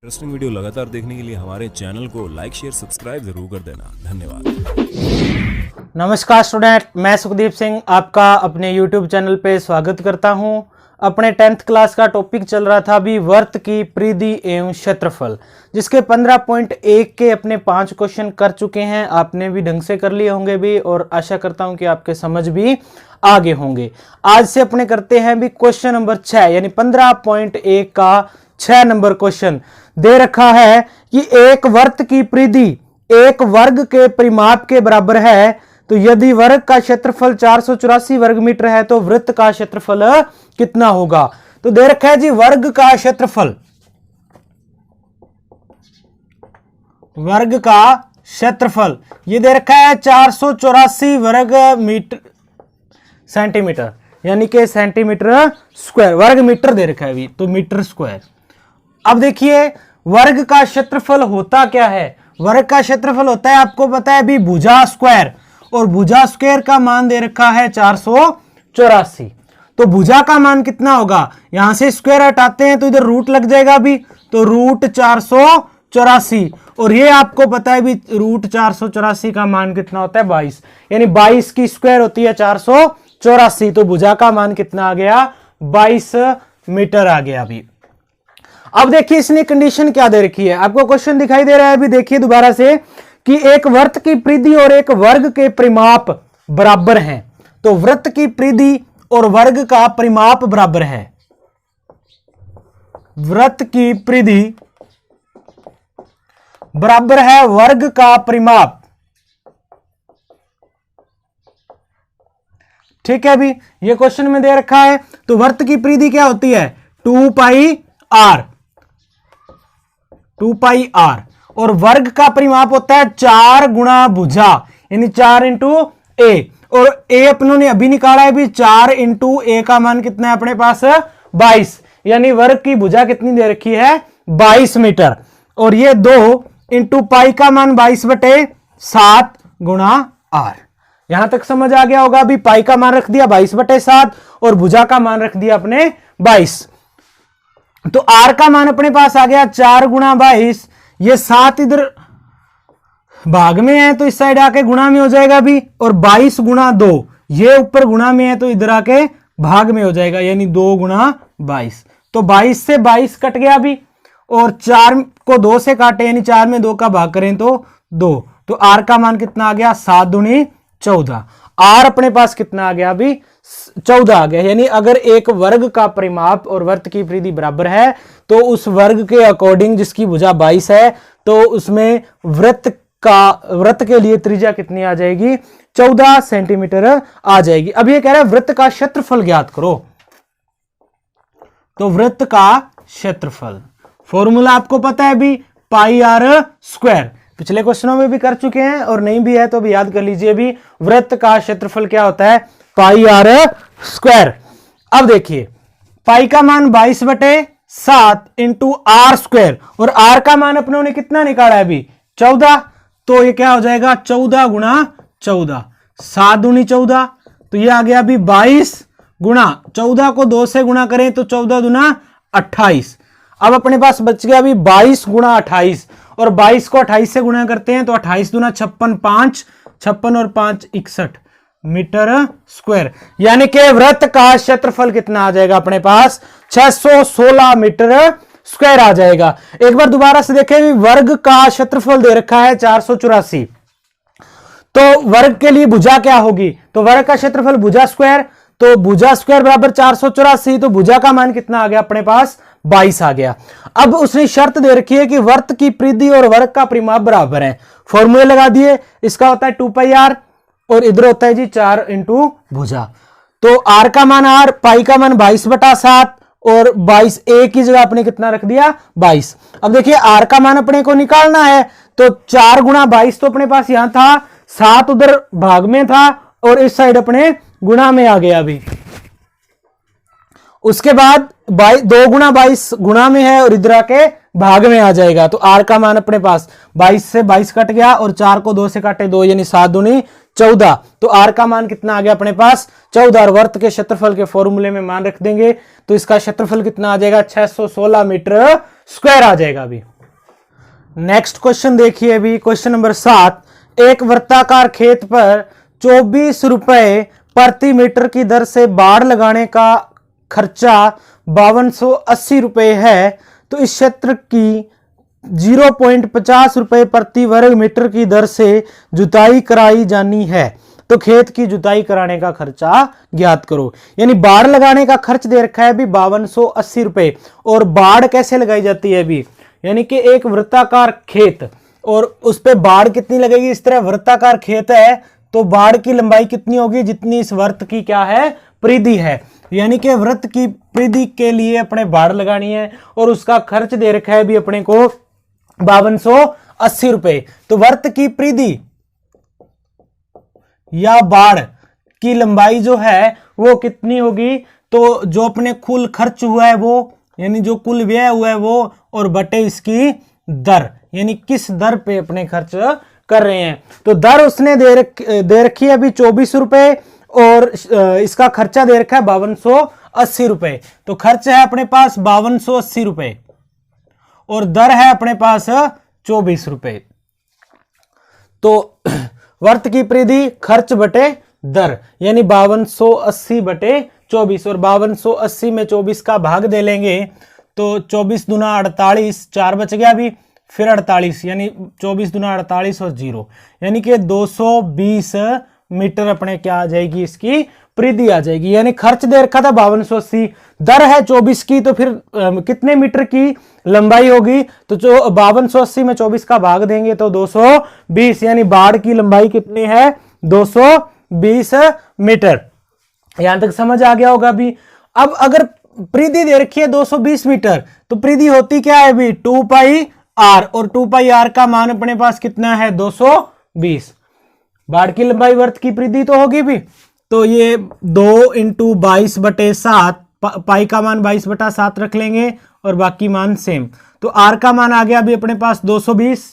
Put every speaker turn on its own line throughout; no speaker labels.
Interesting video लगातार देखने के लिए हमारे चैनल को लाइक शेयर सब्सक्राइब जरूर कर देना। धन्यवाद।
नमस्कार स्टूडेंट, मैं सुखदीप सिंह आपका अपने YouTube चैनल पे स्वागत करता हूं। अपने 10th क्लास का टॉपिक चल रहा था अभी वर्त की परिधि एवं क्षेत्रफल, जिसके 15.1 के अपने 5 क्वेश्चन कर चुके हैं। आपने भी ढंग से कर लिए होंगे भी, और आशा करता हूं कि आपके समझ भी आगे होंगे। आज से अपने करते हैं भी क्वेश्चन नंबर 6, यानी 15.1 का 6 नंबर क्वेश्चन। दे रखा है कि एक वर्त की परिधि एक वर्ग के परिमाप के बराबर है, तो यदि वर्ग का क्षेत्रफल 484 वर्ग मीटर है तो वृत्त का क्षेत्रफल कितना होगा। तो दे रखा है जी वर्ग का क्षेत्रफल, वर्ग का क्षेत्रफल ये दे रखा है 484 वर्ग मीटर सेंटीमीटर, यानी कि सेंटीमीटर स्क्वायर, वर्ग मीटर दे रखा है अभी, तो मीटर स्क्वायर। अब देखिए वर्ग का क्षेत्रफल होता क्या है। वर्ग का क्षेत्रफल होता है, आपको पता है अभी, भुजा स्क्वायर, और भुजा स्क्वायर का मान दे रखा है 484। तो भुजा का मान कितना होगा, यहां से स्क्वायर हटाते हैं तो इधर रूट लग जाएगा अभी, तो रूट 484, और ये आपको पता है भी रूट 484 का मान कितना होता है 22, यानी 22 की स्क्वायर होती है 484। तो भुजा का मान कितना आ गया 22 मीटर आ गया अभी। अब देखिए इसने कंडीशन क्या दे रखी है, आपको क्वेश्चन दिखाई दे रहा है अभी, देखिए दोबारा से कि एक वृत्त की परिधि और एक वर्ग के परिमाप बराबर हैं। तो वृत्त की परिधि और वर्ग का परिमाप बराबर है। वृत्त की परिधि बराबर है वर्ग का परिमाप, ठीक है अभी, ये क्वेश्चन में दे रखा है। तो वृत्त की परिधि क्या होती है 2 पाई आर, 2 पाई आर, और वर्ग का परिमाप होता है 4 गुणा भुजा, यानी 4 इंटू ए, और ए अपनों ने अभी निकाला है भी 4 इंटू ए का मान कितना है अपने पास 22, यानी वर्ग की भुजा कितनी दे रखी है 22 मीटर, और ये 2 इंटू पाई का मान 22/7 गुणा आर। यहां तक समझ आ गया होगा। अभी पाई का मान रख दिया 22/7 और भुजा का मान रख दिया अपने 22, तो आर का मान अपने पास आ गया 4 गुणा 22, ये 7 इधर भाग में है तो इस साइड आके गुणा में हो जाएगा भी, और 22 गुणा 2 ये ऊपर गुणा में है तो इधर आके भाग में हो जाएगा, यानी 2 गुणा 22। तो 22 से 22 कट गया भी, और 4 को 2 से काटे, यानी 4 में 2 का भाग करें तो 2, तो आर का मान कितना आ गया 7 दूनी 14। आर अपने पास कितना आ गया अभी 14 आ गया, यानी अगर एक वर्ग का परिमाप और वृत्त की परिधि बराबर है तो उस वर्ग के अकॉर्डिंग जिसकी भुजा 22 है तो उसमें वृत्त के लिए त्रिज्या कितनी आ जाएगी 14 सेंटीमीटर आ जाएगी। अब ये कह रहा है वृत्त का क्षेत्रफल ज्ञात करो। तो वृत्त का क्षेत्रफल फॉर्मूला आपको पता है भी पाई आर स्क्वायर, पिछले क्वेश्चनों में भी कर चुके हैं, और नहीं भी है तो भी याद कर लीजिए भी वृत्त का क्षेत्रफल क्या होता है पाई आर स्क्वायर। अब देखिए पाई का मान 22/7 इंटू आर स्क्वायर, और आर का मान अपनों ने कितना निकाला है अभी 14, तो ये क्या हो जाएगा 14 गुणा 14, 7 दूनी 14, तो ये आ गया अभी 22 गुणा 14 को 2 से गुणा करें तो 14 दूना 28। अब अपने पास बच गया अभी 22 गुणा 28, और 22 को 28 से गुणा करते हैं तो 28 दूना 56, 5 56 और 5 61 मीटर स्क्वायर, यानी कि वृत्त का क्षेत्रफल कितना आ जाएगा अपने पास 616 मीटर स्क्वायर आ जाएगा। एक बार दोबारा से देखें, वर्ग का क्षेत्रफल दे रखा है 484, तो वर्ग के लिए भुजा क्या होगी, तो वर्ग का क्षेत्रफल भुजा स्क्वायर, तो भुजा स्क्वायर बराबर 484, तो भुजा का मान कितना आ गया अपने पास 22 आ गया। अब उसने शर्त दे रखी है कि वर्त की परिधि और वर्ग का परिमाप बराबर है, फॉर्मूले लगा दिए, इसका होता है 2 पाई आर, और इधर होता है जी 4 इंटू भुजा, तो आर का मान आर, पाई का मान 22/7, और 22 ए की जगह अपने कितना रख दिया 22। अब देखिए आर का मान अपने को निकालना है, तो 4 गुणा 22 तो अपने पास यहां था, 7 उधर भाग में था, और इस साइड अपने गुणा में आ गया अभी। उसके बाद 2 गुणा 22 गुणा में है और इधर आके भाग में आ जाएगा, तो आर का मान अपने पास 22 से 22 कट गया, और 4 को 2 से काटे 2, यानी 7 दूनी 14, तो आर का मान कितना आ गया अपने पास 14, और वर्त के क्षेत्रफल के फॉर्मूले में मान रख देंगे तो इसका क्षेत्रफल कितना आ जाएगा 616 मीटर स्क्वायर आ जाएगा अभी। नेक्स्ट क्वेश्चन देखिए अभी, क्वेश्चन नंबर 7। एक वृत्ताकार खेत पर 24 रुपए प्रति मीटर की दर से बाड़ लगाने का खर्चा 5280 रुपए है, तो इस क्षेत्र की 0.50 रुपए प्रति वर्ग मीटर की दर से जुताई कराई जानी है, तो खेत की जुताई कराने का खर्चा ज्ञात करो। यानी बाड़ लगाने का खर्च दे रखा है अभी 5280 रुपए। और बाड़ कैसे लगाई जाती है अभी, यानी कि एक वृत्ताकार खेत और उस पे बाड़ कितनी लगेगी, इस तरह वृत्ताकार खेत है तो बाड़ की लंबाई कितनी होगी, जितनी इस वृत्त की क्या है, परिधि है। यानी कि वृत्त की परिधि के लिए अपने बाड़ लगानी है और उसका खर्च दे रखा है भी अपने को 5280 रुपए। तो वृत्त की परिधि या बाड़ की लंबाई जो है वो कितनी होगी, तो जो अपने कुल खर्च हुआ है वो, यानी जो कुल व्यय हुआ है वो, और बटे इसकी दर, यानी किस दर पे अपने खर्च कर रहे हैं। तो दर उसने दे रखी है अभी 24 रुपए और इसका खर्चा दे रखा है 5280 रुपए। तो खर्च है अपने पास 5280 रुपए और दर है अपने पास 24 रुपए। तो वर्त की परिधि खर्च बटे दर, यानी 5280 बटे 24, और 5280 में 24 का भाग दे लेंगे तो 24 दूना 48, 4 बच गया अभी, फिर 48, यानी 24 दूना 48 और 0, यानी कि 220 मीटर अपने क्या आ जाएगी, इसकी परिधि आ जाएगी। यानी खर्च दे रखा था 5280, दर है 24 की, तो फिर कितने मीटर की लंबाई होगी, तो जो 5280 में 24 का भाग देंगे तो 220, यानी बाड़ की लंबाई कितनी है, 220 मीटर। यहां तक समझ आ गया होगा अभी। अब अगर परिधि दे रखी है 220 मीटर, तो परिधि होती क्या है अभी, 2 पाई आर, और 2 पाई आर का मान अपने पास कितना है, 220। बाड़ की लंबाई वर्त की परिधि तो होगी भी, तो ये 2 इंटू 22 बटे 7, पाई का मान 22 बटा 7 रख लेंगे और बाकी मान सेम। तो आर का मान आ गया अभी अपने पास 220,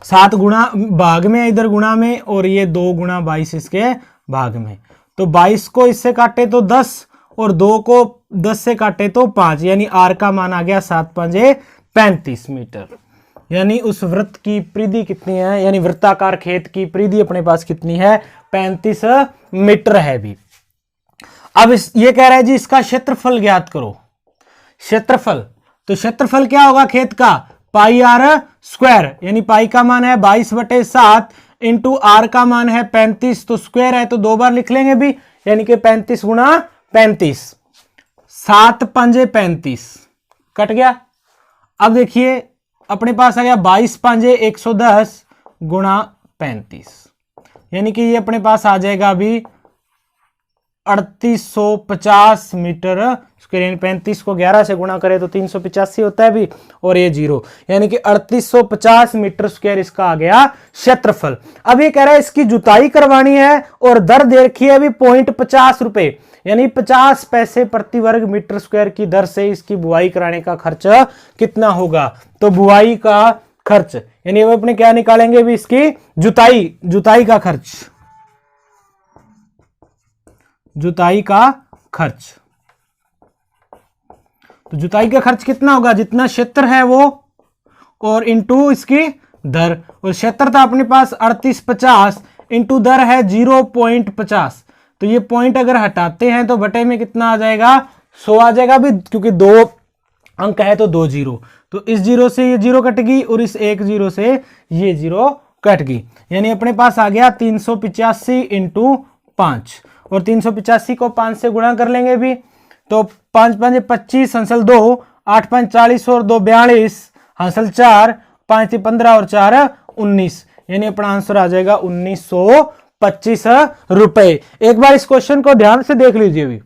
7 गुणा भाग में, इधर गुणा में, और ये 2 गुणा 22 इसके भाग में। तो 22 को इससे काटे तो 10 और 2 को 10 से काटे तो 5, यानी आर का मान आ गया 7 5 35 मीटर। यानी उस वृत्त की परिधि कितनी है, यानी वृत्ताकार खेत की परिधि अपने पास कितनी है, 35 मीटर है भी। अब ये कह रहा है जी इसका क्षेत्रफल ज्ञात करो। क्षेत्रफल, तो क्षेत्रफल क्या होगा खेत का, पाई आर स्क्वायर, यानी पाई का मान है 22 बटे 7 इंटू आर का मान है 35, तो स्क्वायर है तो 2 बार लिख लेंगे भी, यानी कि 35 गुणा 35, 7 5 35 कट गया। अब देखिए अपने पास आ गया 22 5 110 गुणा 35, यानी कि ये अपने पास आ जाएगा अभी 3850 मीटर स्क्वायर, यानी 35 को 11 से गुणा करें तो 385 होता है भी, और ये 0, यानी कि 3850 मीटर स्क्वायर इसका आ गया क्षेत्रफल। अब ये कह रहा है इसकी जुताई करवानी है और दर दे रखी है अभी 0.50 रुपए, यानी 50 पैसे प्रति वर्ग मीटर स्क्वायर की दर से इसकी बुआई कराने का खर्च कितना होगा। तो बुआई का खर्च, यानी अब अपने क्या निकालेंगे भी, इसकी जुताई का खर्च, जुताई का खर्च। तो जुताई का खर्च कितना होगा, जितना क्षेत्र है वो और इंटू इसकी दर, और क्षेत्र था अपने पास 3850 इंटू दर है 0.50, तो ये पॉइंट अगर हटाते हैं तो बटे में कितना आ जाएगा, 100 आ जाएगा भी, क्योंकि 2 अंक है तो 2 जीरो, तो इस जीरो से ये जीरो कट गई और इस 1 जीरो से ये जीरो कट गई, यानी अपने पास आ गया 385 इंटू 5, और 385 को 5 से गुणा कर लेंगे भी, तो 5 5 25 हंसल 2, 8 5 40 और 2 42 हंसल 4, 5 15 और 4 19, यानी अपना आंसर आ जाएगा 1925 रुपए। एक बार इस क्वेश्चन को ध्यान से देख लीजिए भी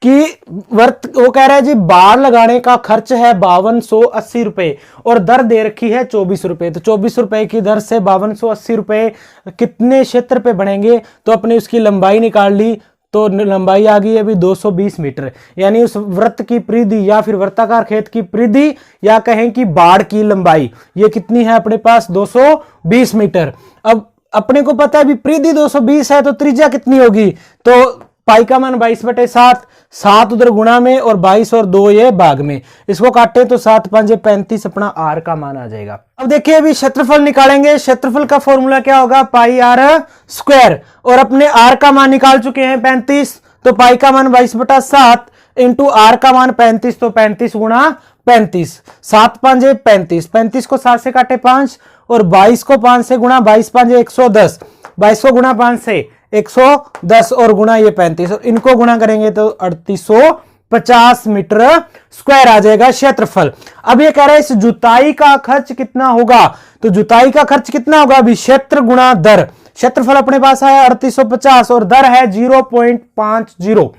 कि वो कह रहा है जी बाड़ लगाने का खर्च है 5280 रुपए और दर दे रखी है 24 रुपए, तो 24 रुपए की दर से 5280 रुपए कितने क्षेत्र पे बढ़ेंगे, तो अपने उसकी लंबाई निकाल ली, तो लंबाई आ गई अभी 220 मीटर, यानी उस वृत्त की परिधि या फिर वृत्ताकार खेत की परिधि या कहें कि बाड़ की लंबाई ये कितनी है अपने पास 220 मीटर। अब अपने को पता है भी परिधि 220 है तो त्रिज्या कितनी होगी, तो पाई का मान 22/7, 7 उधर गुणा में और 22 और 2 ये भाग में, इसको काटे तो 7 5 35 अपना आर का मान आ जाएगा। अब देखिए अभी क्षेत्रफल निकालेंगे। क्षेत्रफल का फॉर्मूला क्या होगा, पाई आर स्क्वायर, और अपने आर का मान निकाल चुके हैं 35, तो पाई का मान 22/7 इंटू आर का मान 35, तो 35 गुणा 35, 7 5 35, 35 को 7 से काटे 5 और 22 को 5 से गुणा, 22 5 110, 22 को गुणा 5 से 110 और गुणा ये 35, और इनको गुणा करेंगे तो 3850 मीटर स्क्वायर आ जाएगा क्षेत्रफल। अब ये कह रहा है इस जुताई का खर्च कितना होगा, तो जुताई का खर्च कितना होगा, अभी क्षेत्र गुणा दर। क्षेत्रफल अपने पास है 3850 और दर है 0.50,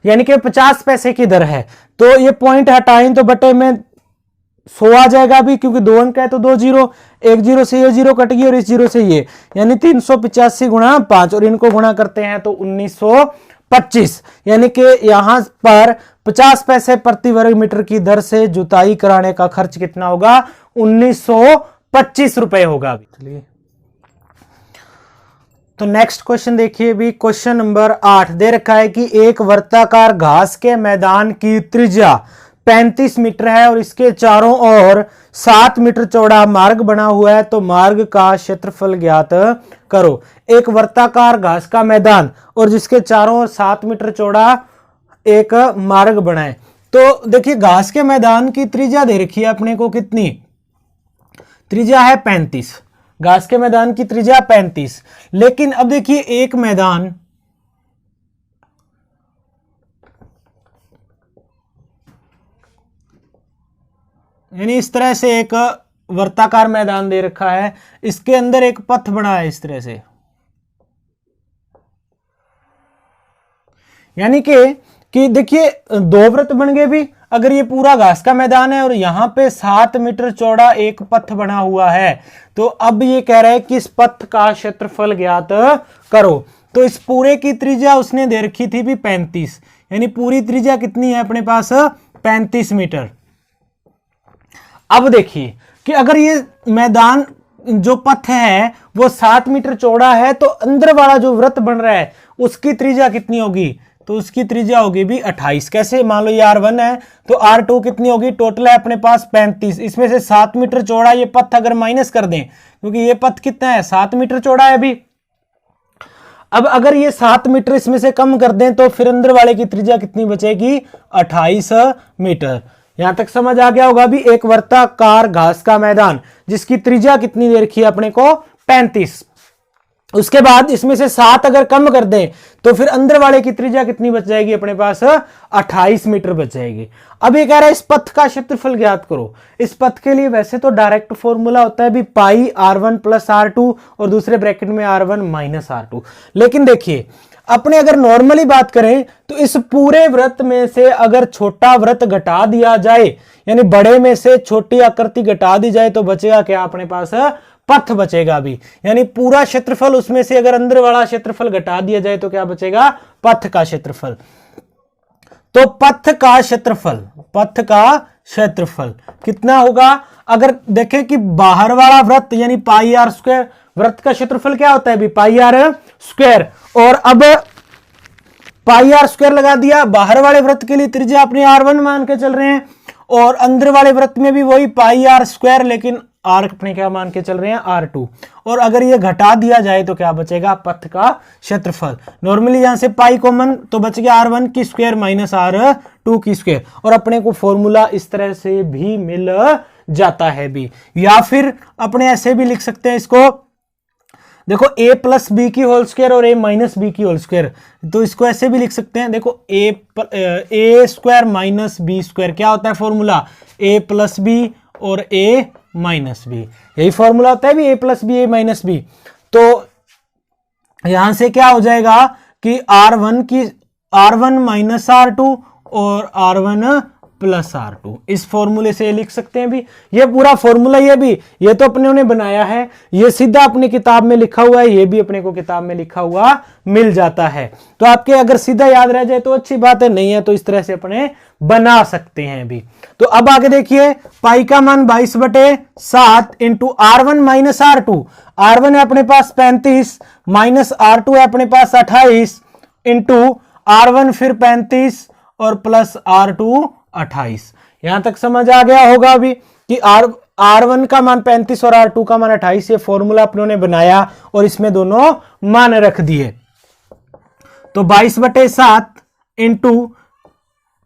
यानी कि 50 पैसे की दर है, तो ये पॉइंट हटाएं तो बटे में 100 आ जाएगा भी, क्योंकि 2 अंक है तो 2 जीरो, एक जीरो से ये जीरो कट गई और इस जीरो से ये, यानी 385 गुणा 5 और इनको गुणा करते हैं तो 1925, यानी कि यहां पर 50 पैसे प्रति वर्ग मीटर की दर से जुताई कराने का खर्च कितना होगा, 1925 रुपए होगा। चलिए तो नेक्स्ट क्वेश्चन देखिए भी, क्वेश्चन नंबर 8 दे रखा है कि एक वर्ताकार घास के मैदान की त्रिज्या 35 मीटर है और इसके चारों ओर 7 मीटर चौड़ा मार्ग बना हुआ है, तो मार्ग का क्षेत्रफल ज्ञात करो। एक वर्ताकार घास का मैदान और जिसके चारों ओर 7 मीटर चौड़ा एक मार्ग बना है, तो देखिए घास के मैदान की त्रिज्या दे रखी है अपने को, कितनी त्रिज्या है 35, घास के मैदान की त्रिज्या 35, लेकिन अब देखिए एक मैदान यानी इस तरह से एक वर्ताकार मैदान दे रखा है, इसके अंदर एक पथ बना है इस तरह से, यानी कि देखिए 2 वृत्त बन गए भी। अगर ये पूरा घास का मैदान है और यहां पे 7 मीटर चौड़ा एक पथ बना हुआ है, तो अब ये कह रहा है कि इस पथ का क्षेत्रफल ज्ञात करो। तो इस पूरे की त्रिज्या उसने दे रखी थी भी 35, यानी पूरी त्रिज्या कितनी है अपने पास, 35 मीटर। अब देखिए कि अगर ये मैदान जो पथ है वो 7 मीटर चौड़ा है, तो अंदर वाला जो वृत्त बन रहा है उसकी त्रिज्या कितनी होगी, तो उसकी त्रिज्या होगी भी 28। कैसे, मान लो ये R1 है तो R2 कितनी होगी, टोटल है अपने पास 35, इसमें से 7 मीटर चौड़ा ये पथ अगर माइनस कर दें, क्योंकि ये पथ कितना है 7 मीटर चौड़ा है अभी। अब अगर ये 7 मीटर इसमें से कम कर दें तो फिर अंदर वाले की त्रिज्या कितनी बचेगी, 28 मीटर। यहां तक समझ आ गया होगा भी। एक वर्ताकार घास का मैदान जिसकी त्रिज्या कितनी दे रखी है अपने को, 35, उसके बाद इसमें से 7 अगर कम कर दें तो फिर अंदर वाले की त्रिज्या कितनी बच जाएगी अपने पास, 28 मीटर बच जाएगी। अब ये कह रहा है इस पथ का क्षेत्रफल ज्ञात करो। इस पथ के लिए वैसे तो डायरेक्ट फॉर्मूला होता है भी पाई R1 प्लस R2 और दूसरे ब्रैकेट में R1 माइनस R2, लेकिन देखिए अपने अगर नॉर्मली बात करें तो इस पूरे वृत्त में से अगर छोटा वृत्त घटा दिया जाए, यानी बड़े में से छोटी आकृति घटा दी जाए, तो बचेगा क्या अपने पास, पथ बचेगा भी। यानी पूरा क्षेत्रफल उसमें से अगर अंदर वाला क्षेत्रफल घटा दिया जाए तो क्या बचेगा, पथ का क्षेत्रफल। तो पथ का क्षेत्रफल कितना होगा, अगर देखें कि बाहर वाला वृत्त यानी पाई आर स्क्वायर, वृत्त का क्षेत्रफल क्या होता है भी पाई आर स्क्वायर, और अब पाई आर स्क्वायर लगा दिया। बाहर वाले वृत्त के लिए त्रिज्या अपने R1 मान के चल रहे हैं और अंदर वाले वृत्त में भी वही पाई आर स्क्वायर, लेकिन आर अपने क्या मान के चल रहे हैं, R2। और अगर ये घटा दिया जाए तो क्या बचेगा, पथ का क्षेत्रफल। नॉर्मली यहां से पाई कॉमन तो बच गया R1 की स्क्वायर माइनस R2 की स्क्वायर, और अपने को फॉर्मूला इस तरह से भी मिल जाता है भी। या फिर अपने ऐसे भी लिख सकते हैं इसको, देखो a प्लस बी की होल स्क्वायर और a माइनस बी की होल स्क्वायर, तो इसको ऐसे भी लिख सकते हैं। देखो a square minus B square क्या होता है फॉर्मूला, a प्लस बी और a माइनस बी, यही फॉर्मूला होता है भी a plus B a minus B. तो यहां से क्या हो जाएगा कि R1 माइनस R2 और R1 प्लस R2, इस फॉर्मूले से लिख सकते हैं भी। ये पूरा फॉर्मूला ये तो अपने ने बनाया है, ये सीधा अपनी किताब में लिखा हुआ है, ये भी अपने को किताब में लिखा हुआ मिल जाता है। तो आपके अगर सीधा याद रह जाए तो अच्छी बात है, नहीं है तो इस तरह से अपने बना सकते हैं भी। तो अब आगे देखिए, पाई का मान 22/7 into R1 minus R2, R1 है अपने पास 35 माइनस R2 है अपने पास 28 इंटू R1 फिर 35 और प्लस R2 28। यहां तक समझ आ गया होगा अभी कि R1 का मान 35 और R2 का मान 28। ये फॉर्मूला अपनों ने बनाया और इसमें दोनों मान रख दिए। तो 22/7 इंटू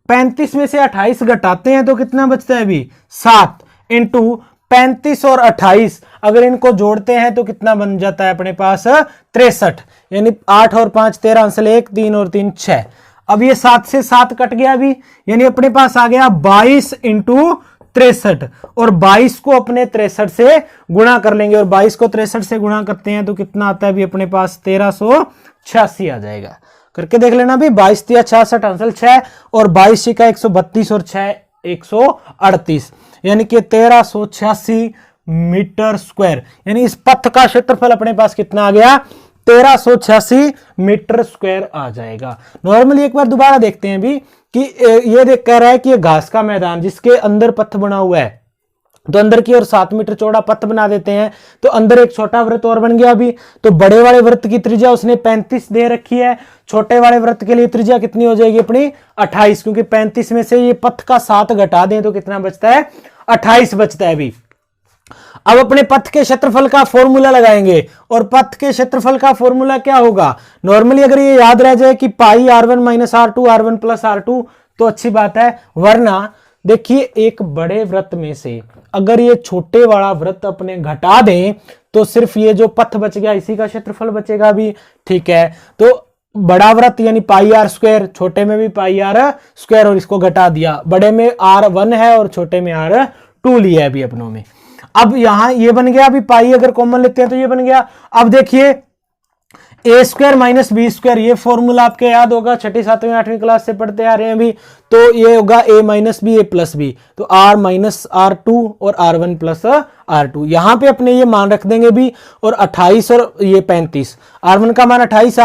35 में से 28 घटाते हैं तो कितना बचता है अभी 7 इंटू 35 और 28 अगर इनको जोड़ते हैं तो कितना बन जाता है अपने पास 63। यानी 8 और 5 13 अंश 1 3 और 3 6। अब ये 7 से 7 कट गया अभी, यानी अपने पास आ गया 22 इंटू 63 और 22 को अपने 63 से गुणा कर लेंगे और 22 को 63 से गुणा करते हैं तो कितना आता है अभी अपने पास 1386 आ जाएगा। करके देख लेना भी 22 तिया 66 आंसर 6 और 22 का 132 और 6 138 यानी कि 1386 मीटर स्क्वायर। यानी इस पथ का क्षेत्रफल अपने पास कितना आ गया 1386 मीटर स्क्वायर आ जाएगा। नॉर्मली एक बार दोबारा देखते हैं भी कि ये देख कह रहा है कि ये घास का मैदान जिसके अंदर पथ बना हुआ है तो अंदर की ओर 7 मीटर चौड़ा पथ बना देते हैं तो अंदर एक छोटा वृत्त और बन गया अभी। तो बड़े वाले वृत्त की त्रिज्या उसने 35 दे रखी है, छोटे वाले वृत्त के लिए त्रिज्या कितनी हो जाएगी अपनी 28, क्योंकि 35 में से ये पथ का 7 घटा दें तो कितना बचता है 28 बचता है अभी। अब अपने पथ के क्षेत्रफल का फॉर्मूला लगाएंगे और पथ के क्षेत्रफल का फॉर्मूला क्या होगा। नॉर्मली अगर ये याद रह जाए कि पाई R1 minus R2 R1 plus R2 तो अच्छी बात है, वरना देखिए एक बड़े वृत्त में से अगर ये छोटे वाला वृत्त अपने घटा दें तो सिर्फ ये जो पथ बच गया इसी का क्षेत्रफल बचेगा भी। ठीक है, तो बड़ा वृत्त यानी पाई R स्क्वायर, छोटे में भी पाई R स्क्वायर और इसको घटा दिया। बड़े में R1 है और छोटे में R2 लिया है अभी अपनों में। अब यहां ये बन गया, अभी पाई अगर कॉमन लेते हैं तो ये बन गया। अब देखिए ए स्क्वायर माइनस बी स्क्वायर, ये फॉर्मूला आपके याद होगा, 6ठी 7वीं 8वीं क्लास से पढ़ते आ रहे हैं अभी। तो ये होगा ए माइनस बी ए प्लस बी, तो आर माइनस R2 और R1 प्लस R2। यहां पे अपने ये मान रख देंगे भी और 28 और ये 35, R1 का मान 28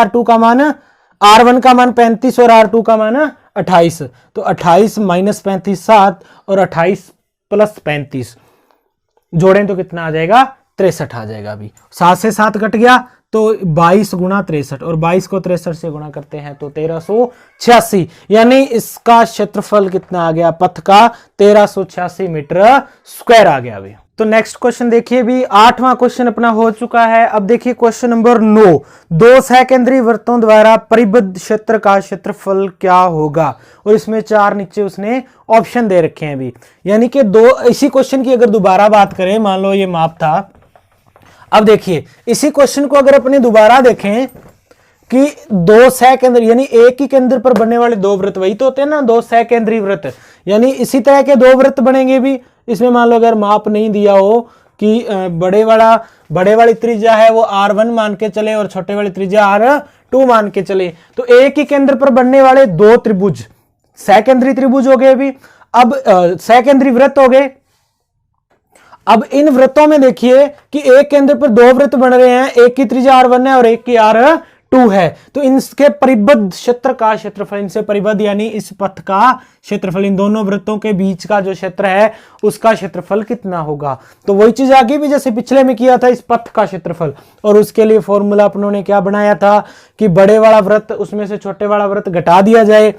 R1 का मान 35 और R2 का मान 28। तो 28 माइनस 35 7 और 28 प्लस 35 जोड़ें तो कितना आ जाएगा 63 आ जाएगा। अभी 7 से 7 कट गया तो 22 गुणा 63 और 22 को 63 से गुणा करते हैं तो 1386, यानी इसका क्षेत्रफल कितना आ गया पथ का 1386 मीटर स्क्वायर आ गया। अभी तो नेक्स्ट क्वेश्चन देखिए भी 8वां क्वेश्चन अपना हो चुका है। अब देखिए क्वेश्चन नंबर 9, दो सहकेंद्रीय वृत्तों द्वारा परिबद्ध क्षेत्र का क्षेत्रफल क्या होगा, और इसमें 4 नीचे उसने ऑप्शन दे रखे हैं भी। यानी कि दो, इसी क्वेश्चन की अगर दोबारा बात करें, मान लो ये माप था। अब देखिए इसी क्वेश्चन को अगर अपने दोबारा देखें कि दो सहकेंद्र यानी एक ही केंद्र पर बनने वाले दो वृत्त, वही तो होते हैं ना दो सहकेंद्रीय वृत्त, यानी इसी तरह के दो वृत्त बनेंगे भी। इसमें मान लो अगर माप नहीं दिया हो कि बड़े वाली त्रिज्या है वो R1 मान के चले और छोटे वाली त्रिज्या R2 मान के चले, तो एक ही केंद्र पर बनने वाले दो त्रिभुज सहकेंद्रीय त्रिभुज हो गए भी। अब सहकेंद्रीय वृत्त हो गए। अब इन वृत्तों में देखिए कि एक केंद्र पर दो वृत्त बन रहे हैं, एक की त्रिज्या R1 है और एक की R2 है, तो इनके परिबद्ध क्षेत्र का क्षेत्रफल, इनसे परिबद्ध यानी इस पथ का क्षेत्रफल, इन दोनों वृत्तों के बीच का जो क्षेत्र है उसका क्षेत्रफल कितना होगा। तो वही चीज आगे भी जैसे पिछले में किया था इस पथ का क्षेत्रफल, और उसके लिए फॉर्मूला अपनों ने क्या बनाया था कि बड़े वाला वृत्त उसमें से छोटे वाला वृत्त घटा दिया जाए।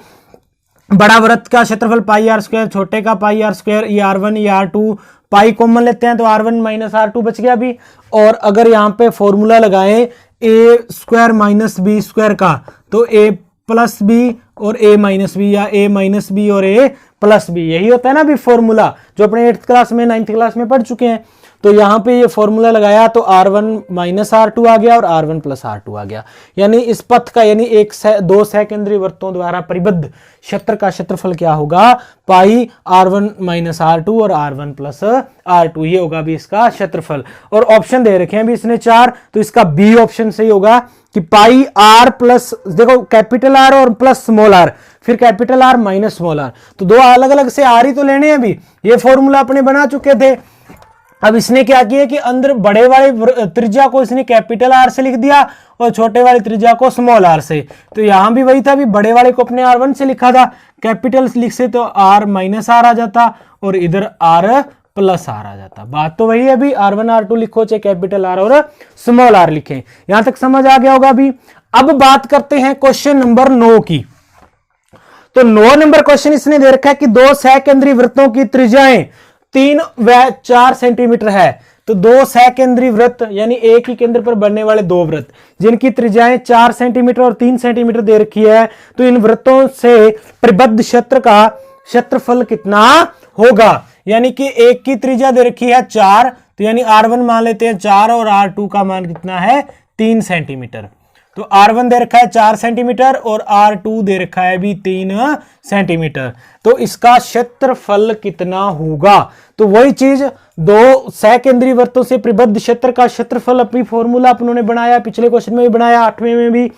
बड़ा वृत्त का क्षेत्रफल पाई R स्क्वायर, छोटे का पाई R स्क्वायर, ये R1 ये R2, पाई कॉमन लेते हैं तो R1 माइनस R2 बच गया भी। और अगर यहाँ पे फॉर्मूला लगाएं ए स्क्वायर माइनस बी स्क्वायर का, तो ए प्लस बी और ए माइनस बी, या ए माइनस बी और ए प्लस बी, यही होता है ना अभी फॉर्मूला जो अपने 8th क्लास में 9th क्लास में पढ़ चुके हैं। तो यहाँ पे ये फॉर्मूला लगाया तो R1 माइनस R2 आ गया और R1 प्लस R2 आ गया। यानी इस पथ का यानी दो सहकेंद्रीय वृत्तों द्वारा परिबद्ध क्षेत्र का क्षेत्रफल क्या होगा, पाई R1 माइनस R2 और R1 प्लस R2, ये होगा भी इसका क्षेत्रफल। और ऑप्शन दे रखे हैं भी इसने 4, तो इसका बी ऑप्शन सही होगा कि पाई R प्लस, देखो कैपिटल R और प्लस स्मॉल r, फिर capital R minus small r, तो दो अलग अलग से R ही तो लेने हैं भी। ये फॉर्मूला अपने बना चुके थे। अब इसने क्या किया कि अंदर बड़े वाले त्रिज्या को इसने कैपिटल R से लिख दिया और छोटे वाली त्रिज्या को स्मॉल r से। तो यहां भी वही था, भी बड़े वाले को अपने R1 से लिखा था, कैपिटल लिख से तो R माइनस R आ जाता और इधर R प्लस आर आ जाता। बात तो वही है अभी, R1 R2 लिखो चाहे कैपिटल आर और स्मॉल आर लिखें। यहां तक समझ आ गया होगा अभी। अब बात करते हैं क्वेश्चन नंबर 9 की। तो 9 नंबर क्वेश्चन इसने दे रखा है कि दो सहकेंद्रीय वृत्तों की त्रिज्याएं 3 व 4 सेंटीमीटर है। तो दो सहकेंद्रीय वृत्त यानी एक ही केंद्र पर बनने वाले दो वृत्त जिनकी त्रिज्याएं 4 सेंटीमीटर और 3 सेंटीमीटर दे रखी है, तो इन वृत्तों से परिबद्ध क्षेत्र का क्षेत्रफल कितना होगा। यानी कि एक की त्रिज्या दे रखी है 4, तो यानी R1 मान लेते हैं 4 और R2 का मान कितना है 3 सेंटीमीटर। तो R1 दे रखा है 4 सेंटीमीटर और R2 दे रखा है भी 3 सेंटीमीटर। तो इसका क्षेत्रफल कितना होगा। तो वही चीज दो सहकेंद्रीय वृत्तों से परिबद्ध क्षेत्र का क्षेत्रफल अपनी फॉर्मूला अपनों बनाया, पिछले क्वेश्चन में भी बनाया, 8वें में भी,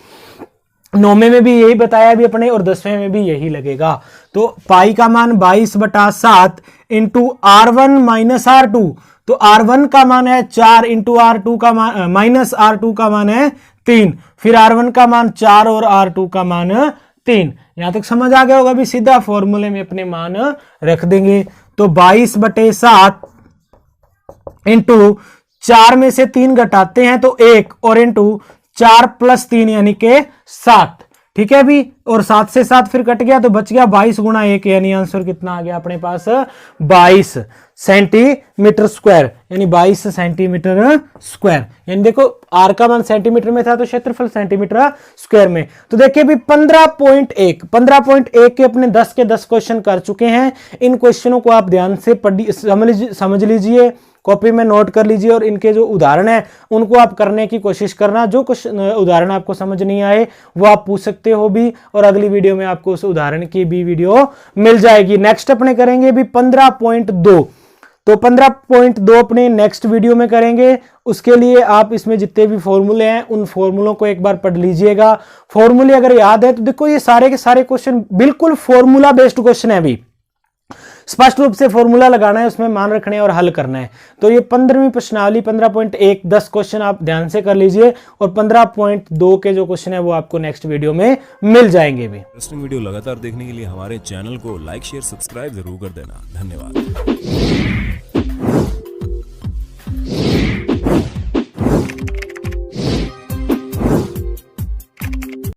9वें में भी यही बताया भी अपने और 10वें में भी यही लगेगा। तो पाई का मान 22/7 इंटू R1 माइनस R2। तो R1 का मान है 4 इंटू R2 का मान माइनस R2 का मान है 3, फिर R1 का मान 4 और R2 का मान 3। यहां तक समझ आ गया होगा। भी सीधा फॉर्मूले में अपने मान रख देंगे। तो 22/7 इंटू 4 में से 3 घटाते हैं तो 1 और इंटू 4 + 3 यानी के 7। ठीक है भी, और 7 से 7 फिर कट गया तो बच गया 22 गुणा 1, यानी आंसर कितना आ गया अपने पास 22 सेंटीमीटर स्क्वायर, यानी 22 सेंटीमीटर स्क्वायर। यानी देखो आर का मान सेंटीमीटर में था तो क्षेत्रफल सेंटीमीटर स्क्वायर में। तो देखिए भी 15.1 के अपने 10 के 10 क्वेश्चन कर चुके हैं। इन क्वेश्चनों को आप ध्यान से समझ लीजिए, कॉपी में नोट कर लीजिए और इनके जो उदाहरण है उनको आप करने की कोशिश करना। जो कुछ उदाहरण आपको समझ नहीं आए वो आप पूछ सकते हो भी, और अगली वीडियो में आपको उस उदाहरण की भी वीडियो मिल जाएगी। नेक्स्ट अपने करेंगे भी 15.2। तो 15.2 अपने नेक्स्ट वीडियो में करेंगे। उसके लिए आप इसमें जितने भी फॉर्मूले हैं उन फॉर्मूलों को एक बार पढ़ लीजिएगा। फॉर्मूले अगर याद है तो देखो ये सारे के सारे क्वेश्चन बिल्कुल फॉर्मूला बेस्ड क्वेश्चन है। अभी स्पष्ट रूप से फॉर्मूला लगाना है, उसमें मान रखने और हल करना है। तो ये 15वीं प्रश्नावली 15.1 10 क्वेश्चन आप ध्यान से कर लीजिए, और 15.2 के जो क्वेश्चन है वो आपको नेक्स्ट वीडियो में मिल जाएंगे भी।
इंटरेस्टिंग वीडियो लगातार देखने के लिए हमारे चैनल को लाइक शेयर सब्सक्राइब जरूर कर देना। धन्यवाद।